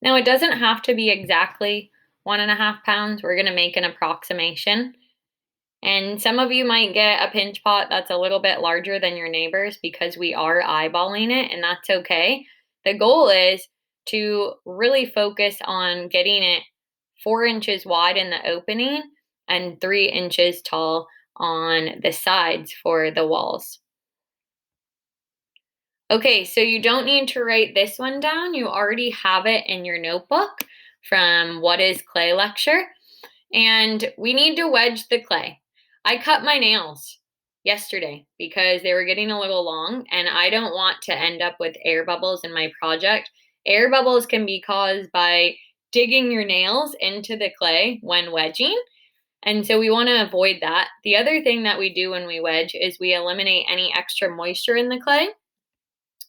Now, it doesn't have to be exactly 1.5 pounds. We're going to make an approximation. And some of you might get a pinch pot that's a little bit larger than your neighbors because we are eyeballing it, and that's okay. The goal is to really focus on getting it 4 inches wide in the opening and 3 inches tall on the sides for the walls. Okay, so you don't need to write this one down. You already have it in your notebook from What is Clay lecture. And we need to wedge the clay. I cut my nails yesterday because they were getting a little long, and I don't want to end up with air bubbles in my project. Air bubbles can be caused by digging your nails into the clay when wedging. And so we want to avoid that. The other thing that we do when we wedge is we eliminate any extra moisture in the clay.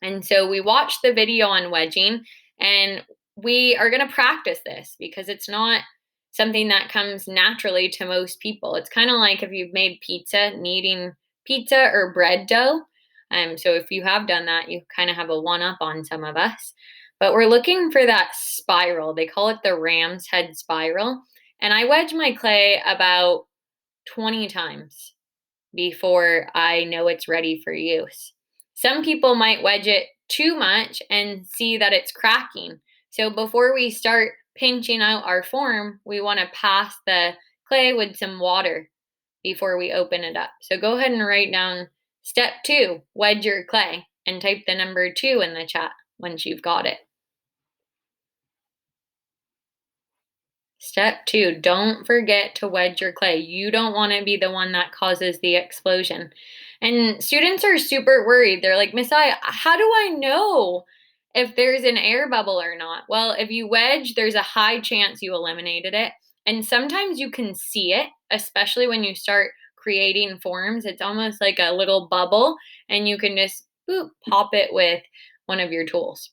And so we watched the video on wedging, and we are going to practice this because it's not something that comes naturally to most people. It's kind of like if you've made pizza, kneading pizza or bread dough. So if you have done that, you kind of have a one up on some of us. But we're looking for that spiral. They call it the ram's head spiral. And I wedge my clay about 20 times before I know it's ready for use. Some people might wedge it too much and see that it's cracking. So before we start pinching out our form, we want to pass the clay with some water before we open it up. So go ahead and write down step 2, wedge your clay, and type the number 2 in the chat once you've got it. Step 2, don't forget to wedge your clay. You don't want to be the one that causes the explosion. And students are super worried. They're like, Miss I, how do I know if there's an air bubble or not? Well, if you wedge, there's a high chance you eliminated it. And sometimes you can see it, especially when you start creating forms. It's almost like a little bubble, and you can just boop, pop it with one of your tools.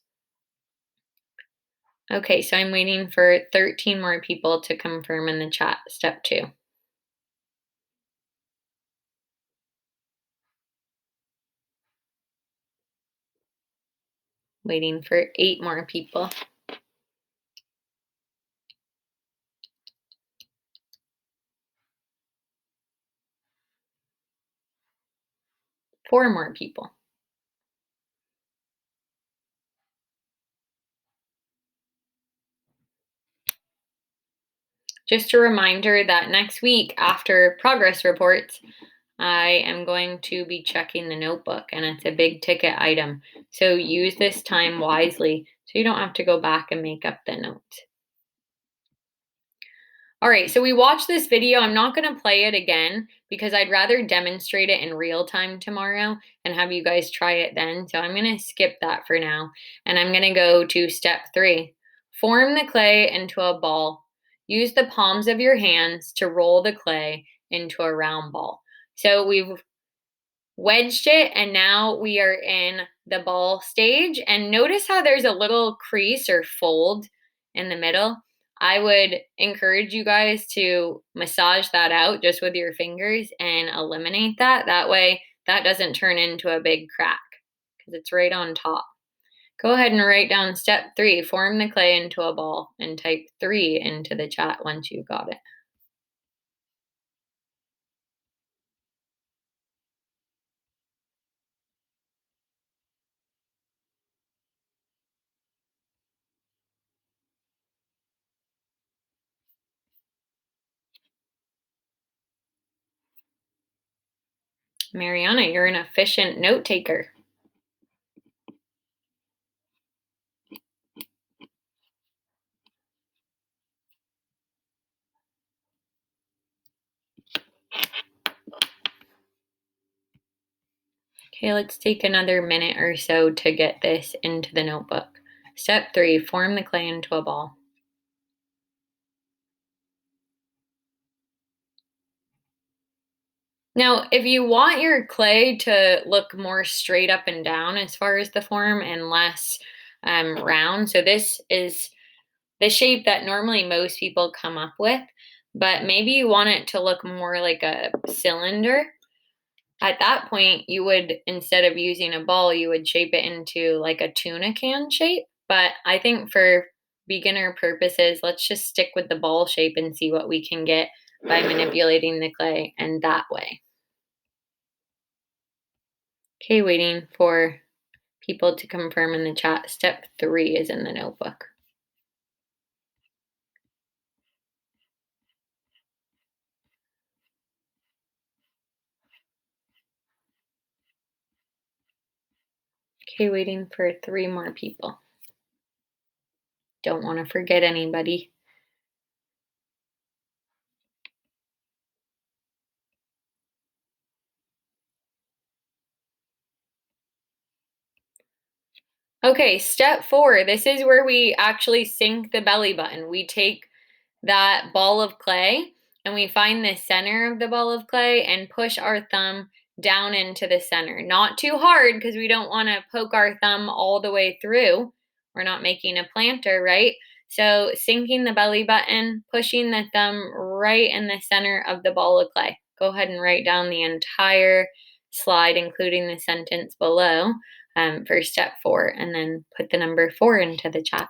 Okay, so I'm waiting for 13 more people to confirm in the chat, step 2. Waiting for 8 more people. Four more people. Just a reminder that next week after progress reports, I am going to be checking the notebook, and it's a big ticket item. So use this time wisely so you don't have to go back and make up the notes. All right, so we watched this video. I'm not going to play it again because I'd rather demonstrate it in real time tomorrow and have you guys try it then. So I'm going to skip that for now. And I'm going to go to step 3. Form the clay into a ball. Use the palms of your hands to roll the clay into a round ball. So we've wedged it, and now we are in the ball stage. And notice how there's a little crease or fold in the middle. I would encourage you guys to massage that out just with your fingers and eliminate that. That way, that doesn't turn into a big crack because it's right on top. Go ahead and write down step 3, form the clay into a ball, and type 3 into the chat once you've got it. Mariana, you're an efficient note taker. Okay, let's take another minute or so to get this into the notebook. Step 3, form the clay into a ball. Now, if you want your clay to look more straight up and down as far as the form and less round, so this is the shape that normally most people come up with, but maybe you want it to look more like a cylinder. At that point, you would, instead of using a ball, you would shape it into like a tuna can shape. But I think for beginner purposes, let's just stick with the ball shape and see what we can get by manipulating the clay and that way. Okay, waiting for people to confirm in the chat. Step 3 is in the notebook. Okay, waiting for 3 more people. Don't want to forget anybody. Okay, step 4. This is where we actually sink the belly button. We take that ball of clay and we find the center of the ball of clay and push our thumb down into the center. Not too hard because we don't want to poke our thumb all the way through. We're not making a planter, right? So sinking the belly button, pushing the thumb right in the center of the ball of clay. Go ahead and write down the entire slide, including the sentence below, for step 4, and then put the number 4 into the chat.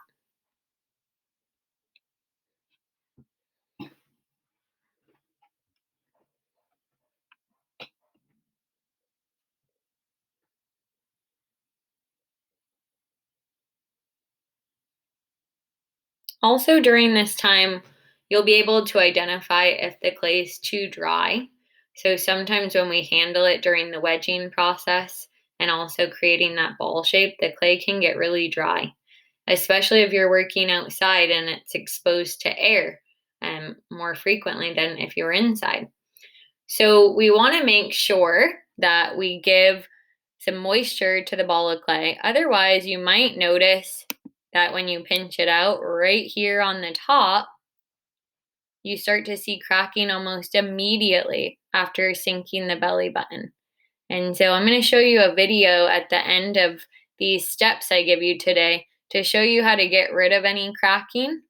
Also, during this time, you'll be able to identify if the clay is too dry. So sometimes when we handle it during the wedging process and also creating that ball shape, the clay can get really dry, especially if you're working outside and it's exposed to air more frequently than if you're inside. So we want to make sure that we give some moisture to the ball of clay. Otherwise, you might notice that when you pinch it out right here on the top, you start to see cracking almost immediately after sinking the belly button. And so I'm going to show you a video at the end of these steps I give you today to show you how to get rid of any cracking.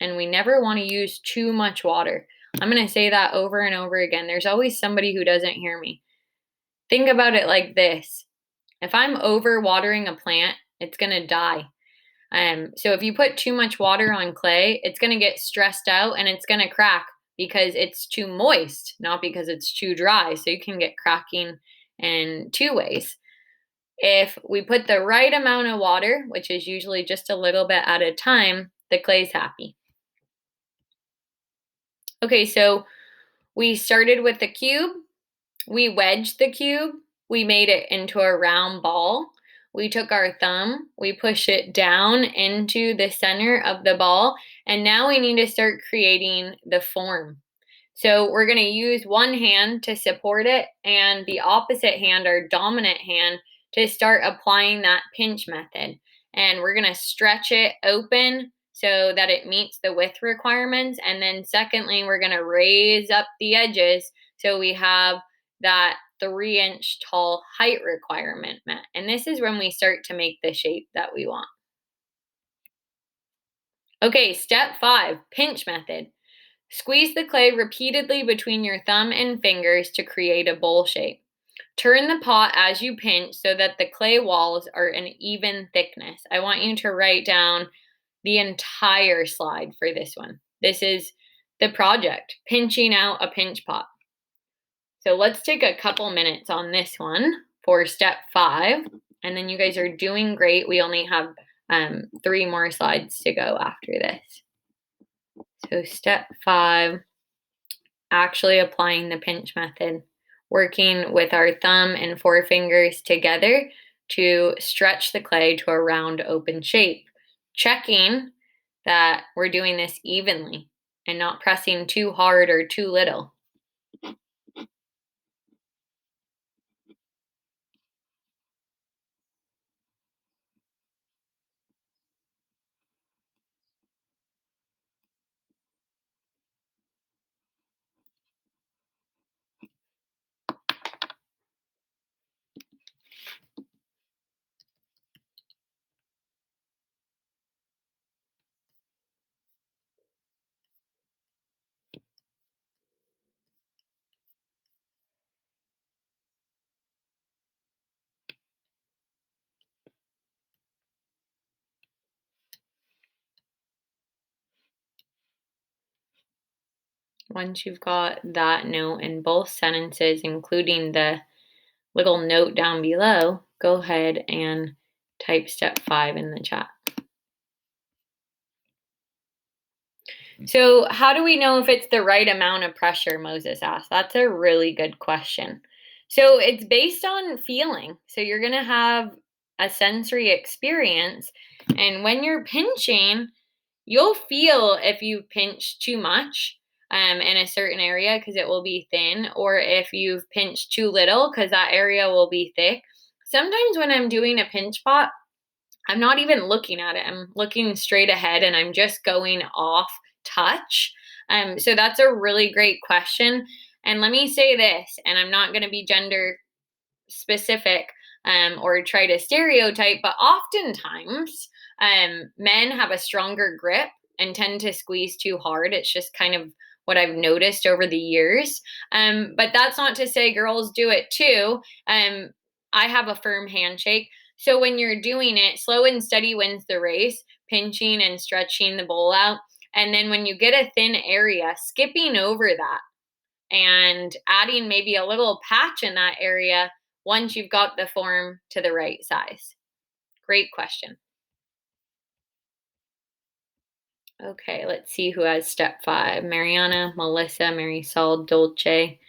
And we never want to use too much water. I'm going to say that over and over again. There's always somebody who doesn't hear me. Think about it like this. If I'm over watering a plant, it's going to die. So if you put too much water on clay, it's going to get stressed out and it's going to crack because it's too moist, not because it's too dry. So you can get cracking in 2 ways. If we put the right amount of water, which is usually just a little bit at a time, the clay's happy. Okay, so we started with the cube. We wedged the cube. We made it into a round ball. We took our thumb, we push it down into the center of the ball, and now we need to start creating the form. So we're going to use one hand to support it and the opposite hand, our dominant hand, to start applying that pinch method. And we're going to stretch it open so that it meets the width requirements. And then secondly, we're going to raise up the edges so we have that 3-inch tall height requirement met. And this is when we start to make the shape that we want. Okay, step 5, pinch method. Squeeze the clay repeatedly between your thumb and fingers to create a bowl shape. Turn the pot as you pinch so that the clay walls are an even thickness. I want you to write down the entire slide for this one. This is the project, pinching out a pinch pot. So let's take a couple minutes on this one for step 5, and then you guys are doing great. We only have 3 more slides to go after this. So step 5, actually applying the pinch method, working with our thumb and forefingers together to stretch the clay to a round open shape, checking that we're doing this evenly and not pressing too hard or too little. Once you've got that note in both sentences, including the little note down below, go ahead and type step 5 in the chat. So, how do we know if it's the right amount of pressure? Moses asked. That's a really good question. So, it's based on feeling. So, you're going to have a sensory experience. And when you're pinching, you'll feel if you pinch too much in a certain area because it will be thin, or if you've pinched too little because that area will be thick. Sometimes when I'm doing a pinch pot, I'm not even looking at it. I'm looking straight ahead and I'm just going off touch. So that's a really great question. And let me say this, and I'm not going to be gender specific or try to stereotype, but oftentimes men have a stronger grip and tend to squeeze too hard. It's just kind of what I've noticed over the years. But that's not to say girls do it too. I have a firm handshake. So when you're doing it, slow and steady wins the race, pinching and stretching the bowl out. And then when you get a thin area, skipping over that and adding maybe a little patch in that area once you've got the form to the right size. Great question. Okay, let's see who has step 5. Mariana, Melissa, Marisol, Dolce,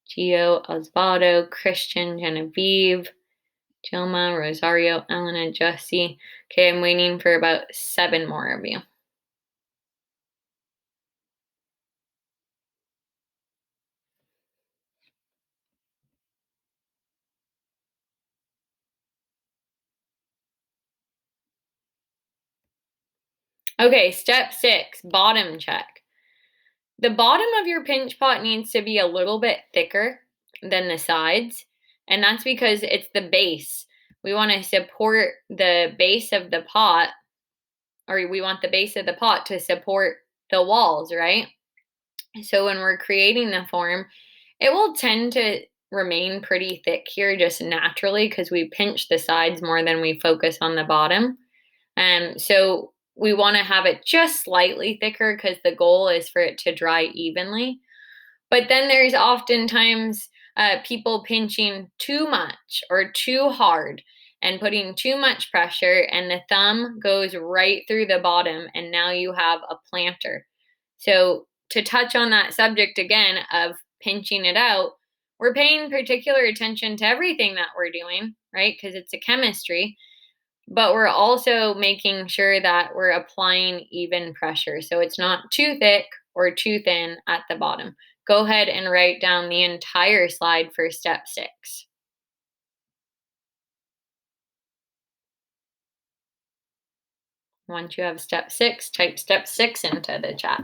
Gio, Osvaldo, Christian, Genevieve, Gilma, Rosario, Elena, Jessie. Okay, I'm waiting for about 7 more of you. Okay, step 6, bottom check. The bottom of your pinch pot needs to be a little bit thicker than the sides, and that's because it's the base. We want to support the base of the pot, or we want the base of the pot to support the walls, right? So when we're creating the form, it will tend to remain pretty thick here just naturally because we pinch the sides more than we focus on the bottom. So we want to have it just slightly thicker because the goal is for it to dry evenly. But then there's oftentimes people pinching too much or too hard and putting too much pressure, and the thumb goes right through the bottom, and now you have a planter. So, to touch on that subject again of pinching it out, we're paying particular attention to everything that we're doing, right? Because it's a chemistry, but we're also making sure that we're applying even pressure. So it's not too thick or too thin at the bottom. Go ahead and write down the entire slide for step 6. Once you have step 6, type step 6 into the chat.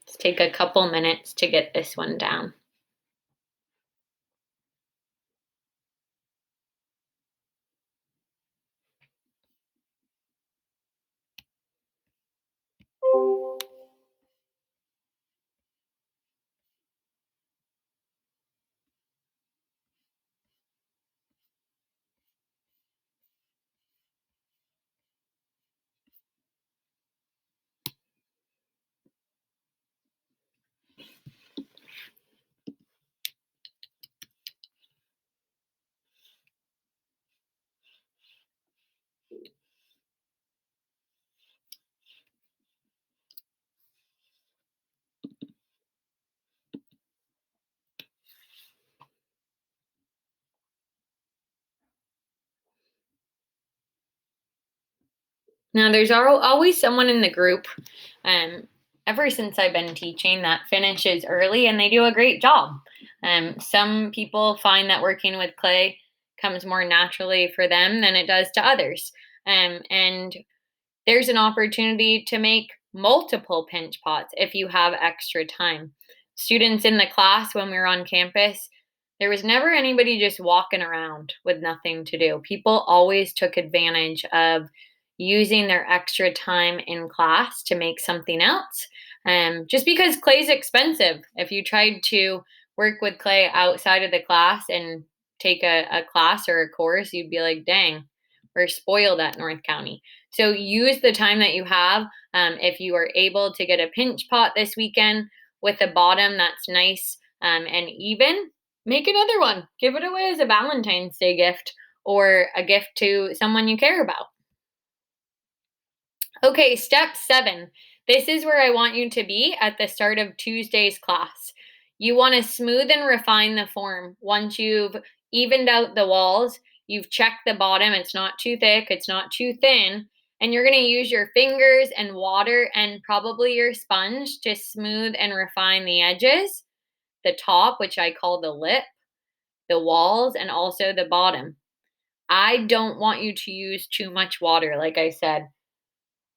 Let's take a couple minutes to get this one down. Now, there's always someone in the group, ever since I've been teaching, that finishes early and they do a great job. Some people find that working with clay comes more naturally for them than it does to others. And there's an opportunity to make multiple pinch pots if you have extra time. Students in the class, when we were on campus, there was never anybody just walking around with nothing to do. People always took advantage of using their extra time in class to make something else. Just because clay's expensive. If you tried to work with clay outside of the class and take a class or a course, you'd be like, dang, we're spoiled at North County. So use the time that you have. If you are able to get a pinch pot this weekend, with a bottom that's nice and even, make another one. Give it away as a Valentine's Day gift or a gift to someone you care about. Okay, step 7. This is where I want you to be at the start of Tuesday's class. You want to smooth and refine the form. Once you've evened out the walls, you've checked the bottom, it's not too thick, it's not too thin, and you're going to use your fingers and water and probably your sponge to smooth and refine the edges, the top, which I call the lip, the walls, and also the bottom. I don't want you to use too much water, like I said.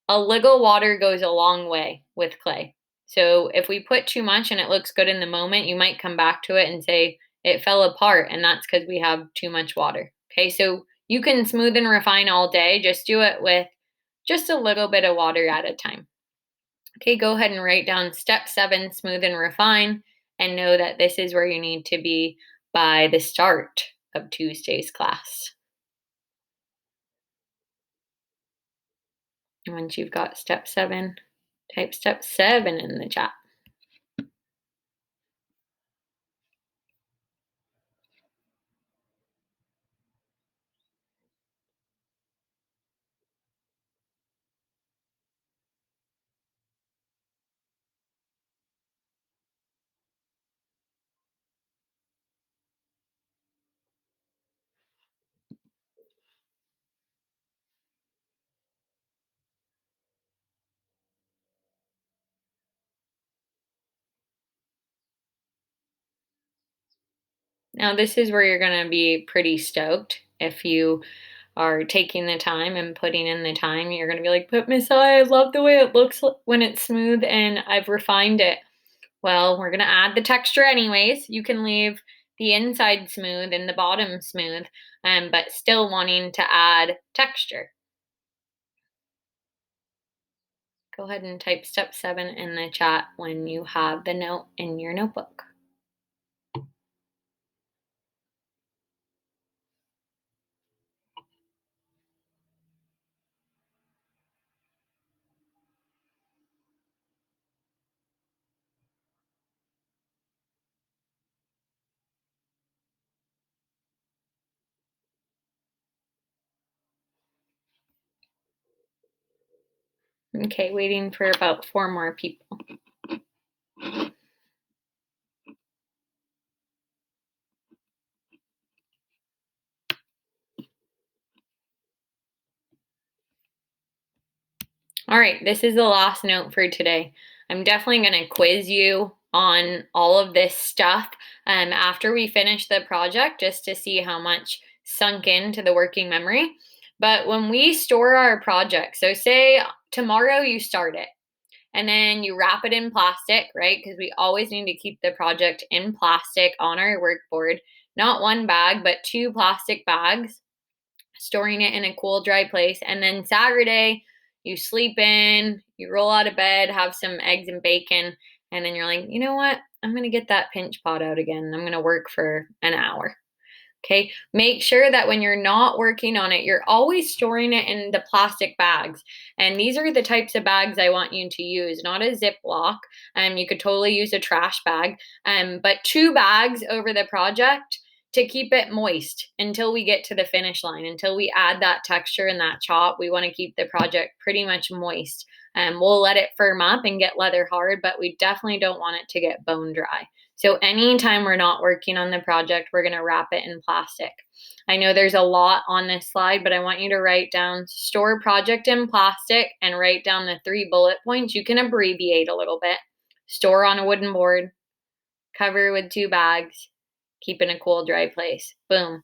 A little water goes a long way with clay. So if we put too much and it looks good in the moment, you might come back to it and say it fell apart, and that's because we have too much water. Okay, so you can smooth and refine all day. Just do it with just a little bit of water at a time. Okay, go ahead and write down step 7, smooth and refine, and know that this is where you need to be by the start of Tuesday's class. Once you've got step 7, type step 7 in the chat. Now, this is where you're going to be pretty stoked if you are taking the time and putting in the time. You're going to be like, but Miss I love the way it looks when it's smooth and I've refined it. Well, we're going to add the texture anyways. You can leave the inside smooth and the bottom smooth, but still wanting to add texture. Go ahead and type step 7 in the chat when you have the note in your notebook. Okay, waiting for about 4 more people. All right, this is the last note for today. I'm definitely going to quiz you on all of this stuff after we finish the project just to see how much sunk into the working memory. But when we store our project, so say tomorrow you start it and then you wrap it in plastic, right? Because we always need to keep the project in plastic on our workboard, not one bag, but 2 plastic bags, storing it in a cool, dry place. And then Saturday, you sleep in, you roll out of bed, have some eggs and bacon, and then you're like, you know what? I'm going to get that pinch pot out again. I'm going to work for an hour. Okay. Make sure that when you're not working on it, you're always storing it in the plastic bags. And these are the types of bags I want you to use, not a Ziploc. You could totally use a trash bag, but 2 bags over the project to keep it moist until we get to the finish line, until we add that texture and that chop. We want to keep the project pretty much moist. We'll let it firm up and get leather hard, but we definitely don't want it to get bone dry. So anytime we're not working on the project, we're going to wrap it in plastic. I know there's a lot on this slide, but I want you to write down store project in plastic and write down the 3 bullet points. You can abbreviate a little bit. Store on a wooden board, cover with 2 bags, keep in a cool, dry place. Boom.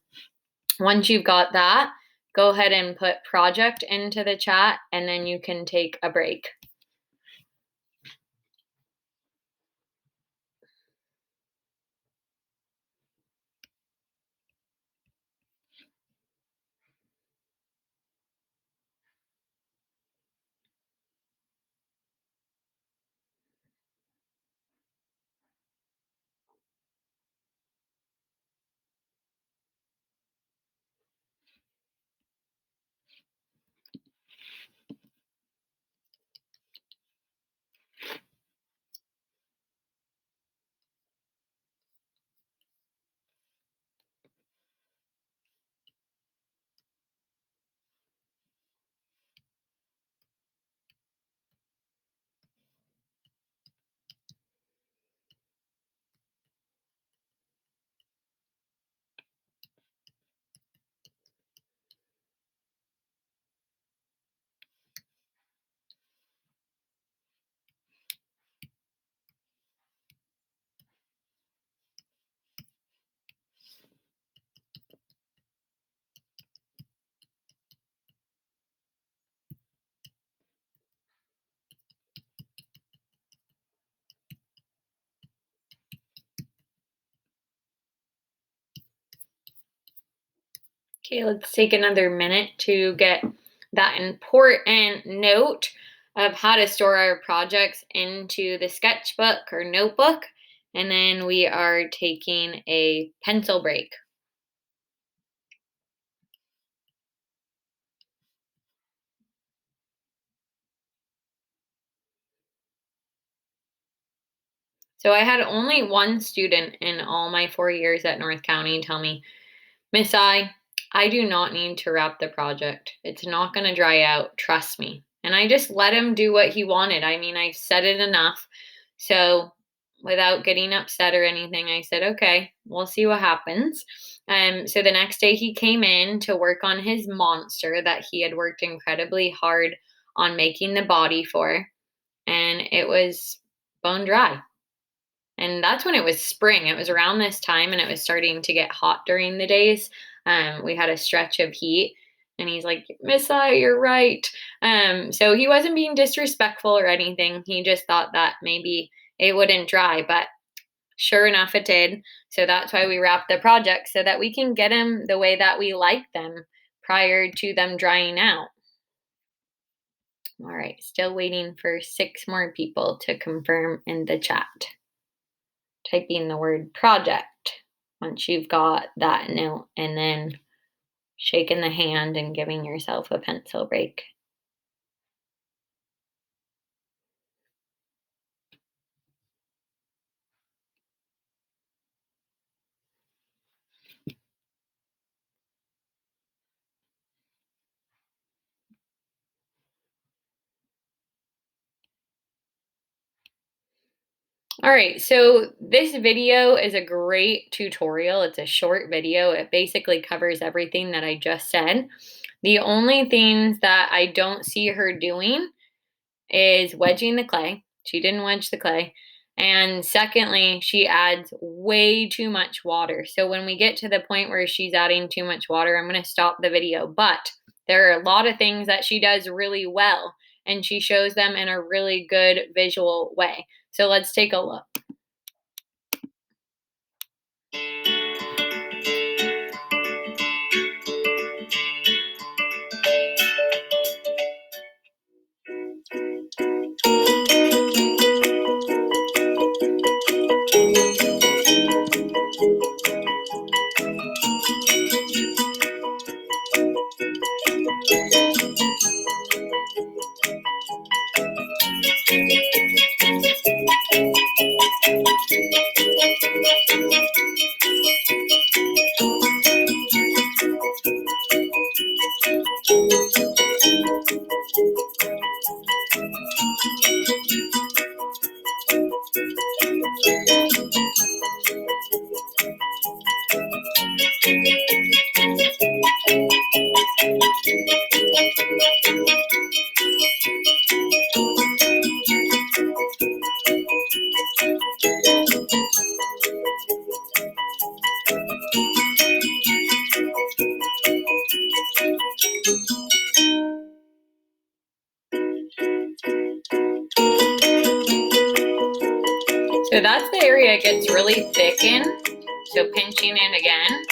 Once you've got that, go ahead and put project into the chat, and then you can take a break. Okay, let's take another minute to get that important note of how to store our projects into the sketchbook or notebook. And then we are taking a pencil break. So I had only one student in all my 4 years at North County tell me, Miss I do not need to wrap the project. It's not going to dry out. Trust me. And I just let him do what he wanted. I mean, I said it enough. So without getting upset or anything, I said, okay, we'll see what happens. So the next day he came in to work on his monster that he had worked incredibly hard on making the body for. And it was bone dry. And that's when it was spring. It was around this time and it was starting to get hot during the days. We had a stretch of heat. And he's like, Miss I, you're right. So he wasn't being disrespectful or anything. He just thought that maybe it wouldn't dry. But sure enough, it did. So that's why we wrapped the project so that we can get them the way that we like them prior to them drying out. All right, still waiting for 6 more people to confirm in the chat. Typing the word project once you've got that note, and then shaking the hand and giving yourself a pencil break. All right, so this video is a great tutorial. It's a short video. It basically covers everything that I just said. The only things that I don't see her doing is wedging the clay. She didn't wedge the clay. And secondly, she adds way too much water. So when we get to the point where she's adding too much water, I'm going to stop the video. But there are a lot of things that she does really well, and she shows them in a really good visual way. So let's take a look. So that's the area it gets really thick in. So pinching it again.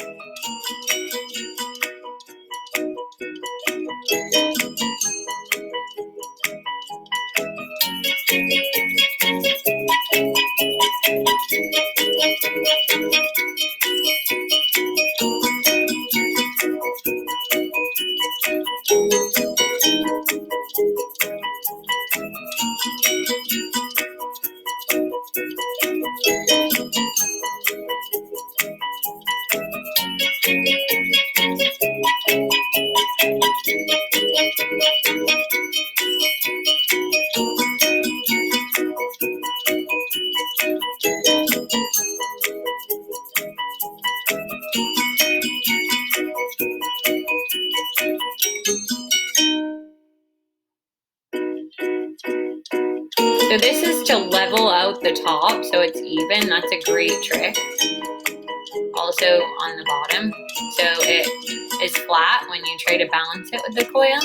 So this is to level out the top so it's even. That's a great trick. Also on the bottom, so it is flat when you try to balance it with the coil.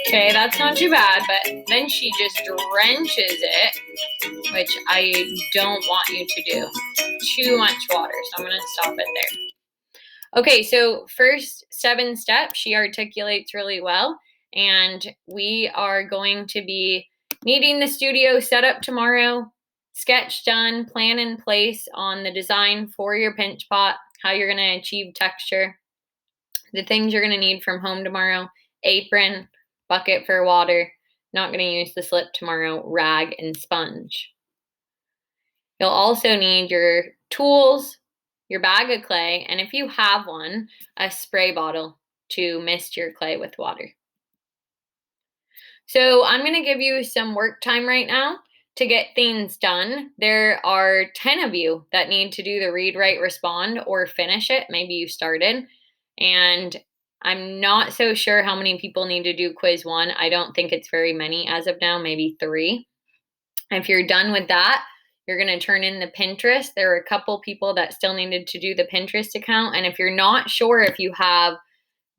Okay, that's not too bad, but then she just drenches it, which I don't want you to do. too much water, so I'm going to stop it there. Okay, so first 7 steps, she articulates really well, and we are going to be needing the studio set up tomorrow, sketch done, plan in place on the design for your pinch pot, how you're going to achieve texture, the things you're going to need from home tomorrow: apron, bucket for water, not going to use the slip tomorrow, rag, and sponge. You'll also need your tools, your bag of clay, and if you have one, a spray bottle to mist your clay with water. So I'm going to give you some work time right now to get things done. There are 10 of you that need to do the read, write, respond, or finish it. Maybe you started. And I'm not so sure how many people need to do quiz 1. I don't think it's very many as of now, maybe 3. If you're done with that, you're going to turn in the Pinterest. There are a couple people that still needed to do the Pinterest account. And if you're not sure if you have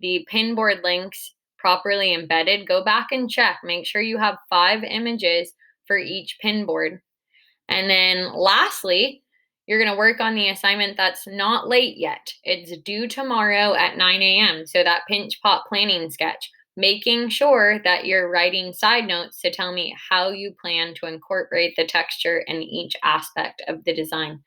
the Pinboard links properly embedded, go back and check. Make sure you have 5 images for each Pinboard. And then lastly, you're going to work on the assignment that's not late yet. It's due tomorrow at 9 a.m. So that pinch pot planning sketch, making sure that you're writing side notes to tell me how you plan to incorporate the texture in each aspect of the design.